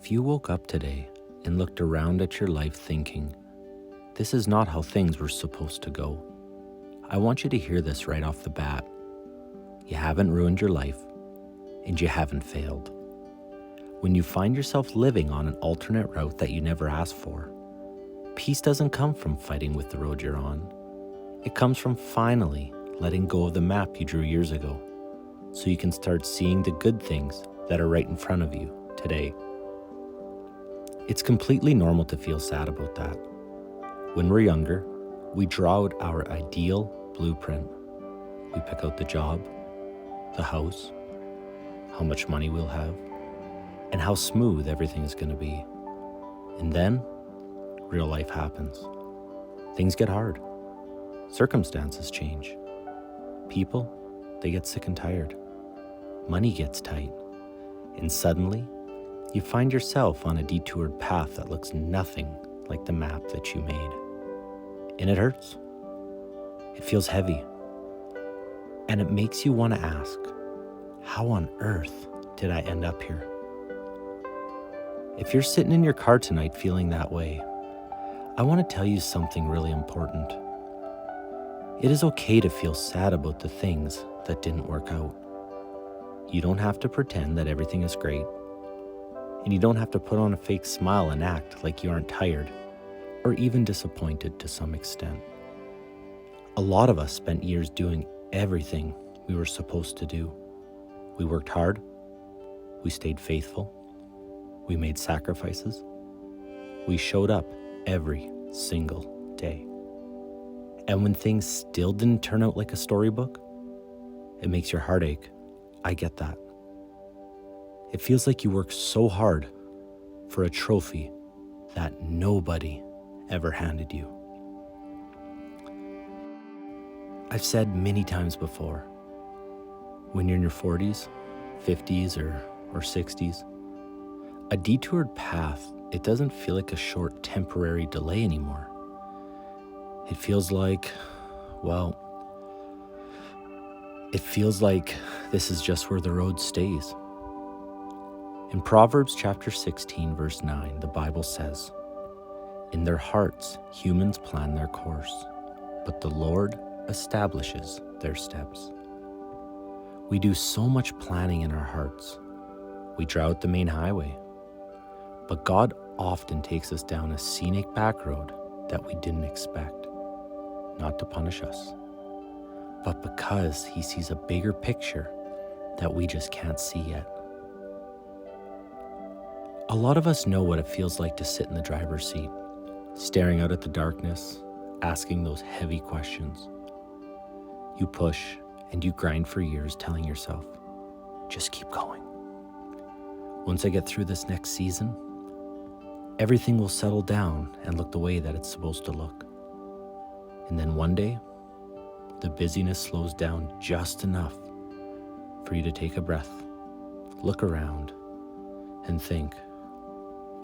If you woke up today and looked around at your life thinking, this is not how things were supposed to go, I want you to hear this right off the bat. You haven't ruined your life, and you haven't failed. When you find yourself living on an alternate route that you never asked for, peace doesn't come from fighting with the road you're on. It comes from finally letting go of the map you drew years ago, so you can start seeing the good things that are right in front of you today. It's completely normal to feel sad about that. When we're younger, we draw out our ideal blueprint. We pick out the job, the house, how much money we'll have, and how smooth everything is going to be. And then, real life happens. Things get hard. Circumstances change. People, they get sick and tired. Money gets tight. And suddenly, you find yourself on a detoured path that looks nothing like the map that you made. And it hurts. It feels heavy. And it makes you want to ask, how on earth did I end up here? If you're sitting in your car tonight feeling that way, I want to tell you something really important. It is okay to feel sad about the things that didn't work out. You don't have to pretend that everything is great. And you don't have to put on a fake smile and act like you aren't tired or even disappointed to some extent. A lot of us spent years doing everything we were supposed to do. We worked hard. We stayed faithful. We made sacrifices. We showed up every single day. And when things still didn't turn out like a storybook, it makes your heart ache. I get that. It feels like you worked so hard for a trophy that nobody ever handed you. I've said many times before, when you're in your 40s, 50s, or 60s, a detoured path, it doesn't feel like a short temporary delay anymore. It feels like, this is just where the road stays. In Proverbs chapter 16, verse 9, the Bible says, "In their hearts humans plan their course, but the Lord establishes their steps." We do so much planning in our hearts. We draw out the main highway, but God often takes us down a scenic back road that we didn't expect, not to punish us, but because He sees a bigger picture that we just can't see yet. A lot of us know what it feels like to sit in the driver's seat, staring out at the darkness, asking those heavy questions. You push and you grind for years telling yourself, just keep going. Once I get through this next season, everything will settle down and look the way that it's supposed to look. And then one day, the busyness slows down just enough for you to take a breath, look around, and think,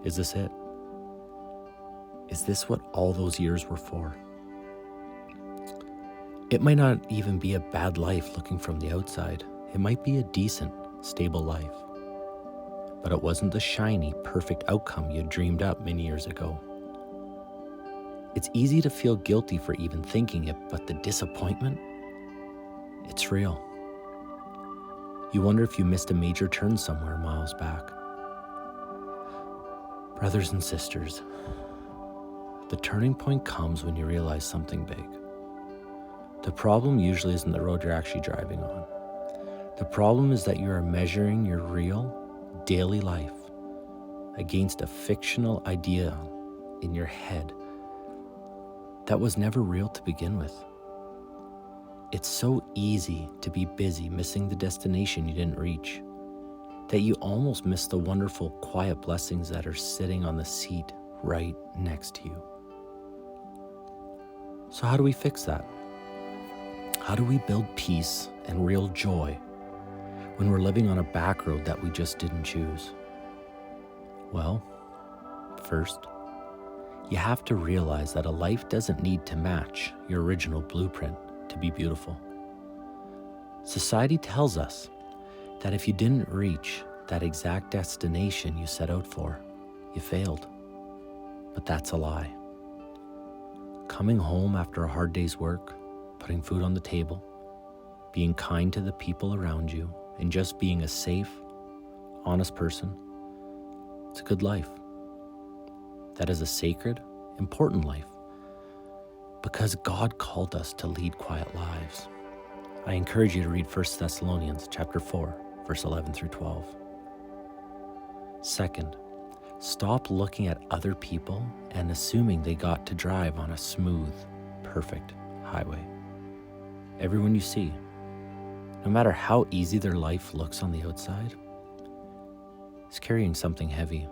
is this it? Is this what all those years were for? It might not even be a bad life looking from the outside. It might be a decent, stable life. But it wasn't the shiny, perfect outcome you dreamed up many years ago. It's easy to feel guilty for even thinking it, but the disappointment, it's real. You wonder if you missed a major turn somewhere miles back. Brothers and sisters, the turning point comes when you realize something big. The problem usually isn't the road you're actually driving on. The problem is that you are measuring your real, daily life against a fictional idea in your head that was never real to begin with. It's so easy to be busy missing the destination you didn't reach, that you almost miss the wonderful, quiet blessings that are sitting on the seat right next to you. So how do we fix that? How do we build peace and real joy when we're living on a back road that we just didn't choose? Well, first, you have to realize that a life doesn't need to match your original blueprint to be beautiful. Society tells us that if you didn't reach that exact destination you set out for, you failed. But that's a lie. Coming home after a hard day's work, putting food on the table, being kind to the people around you, and just being a safe, honest person, it's a good life. That is a sacred, important life, because God called us to lead quiet lives. I encourage you to read 1 Thessalonians chapter 4, verse 11 through 12. Second, stop looking at other people and assuming they got to drive on a smooth, perfect highway. Everyone you see, no matter how easy their life looks on the outside, is carrying something heavy.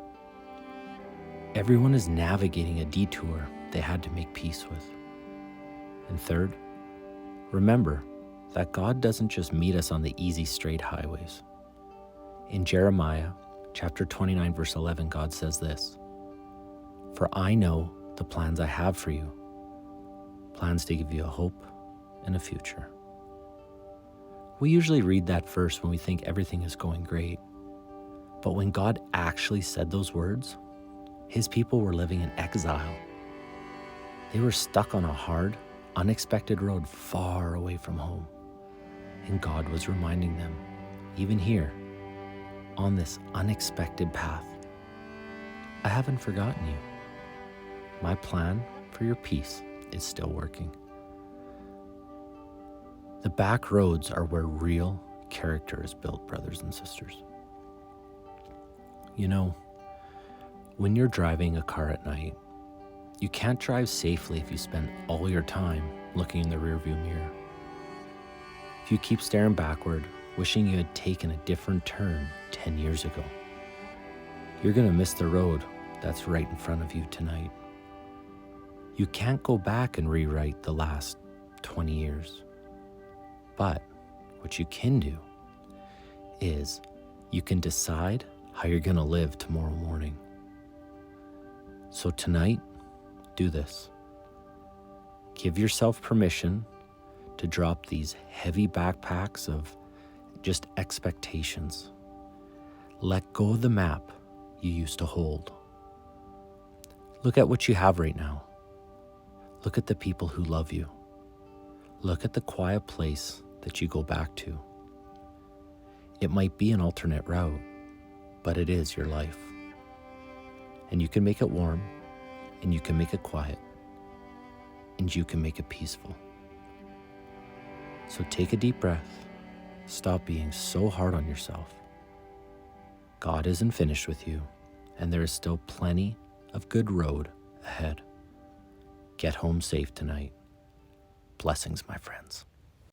Everyone is navigating a detour they had to make peace with. And third, remember that God doesn't just meet us on the easy, straight highways. In Jeremiah chapter 29, verse 11, God says this, "For I know the plans I have for you, plans to give you a hope and a future." We usually read that verse when we think everything is going great. But when God actually said those words, his people were living in exile. They were stuck on a hard, unexpected road far away from home. And God was reminding them, even here, on this unexpected path, I haven't forgotten you. My plan for your peace is still working. The back roads are where real character is built, brothers and sisters. You know, when you're driving a car at night, you can't drive safely if you spend all your time looking in the rearview mirror. If you keep staring backward, wishing you had taken a different turn 10 years ago, you're going to miss the road that's right in front of you tonight. You can't go back and rewrite the last 20 years. But what you can do is you can decide how you're going to live tomorrow morning. So tonight, do this. Give yourself permission to drop these heavy backpacks of just expectations. Let go of the map you used to hold. Look at what you have right now. Look at the people who love you. Look at the quiet place that you go back to. It might be an alternate route, but it is your life. And you can make it warm, and you can make it quiet, and you can make it peaceful. So take a deep breath. Stop being so hard on yourself. God isn't finished with you, and there is still plenty of good road ahead. Get home safe tonight. Blessings, my friends.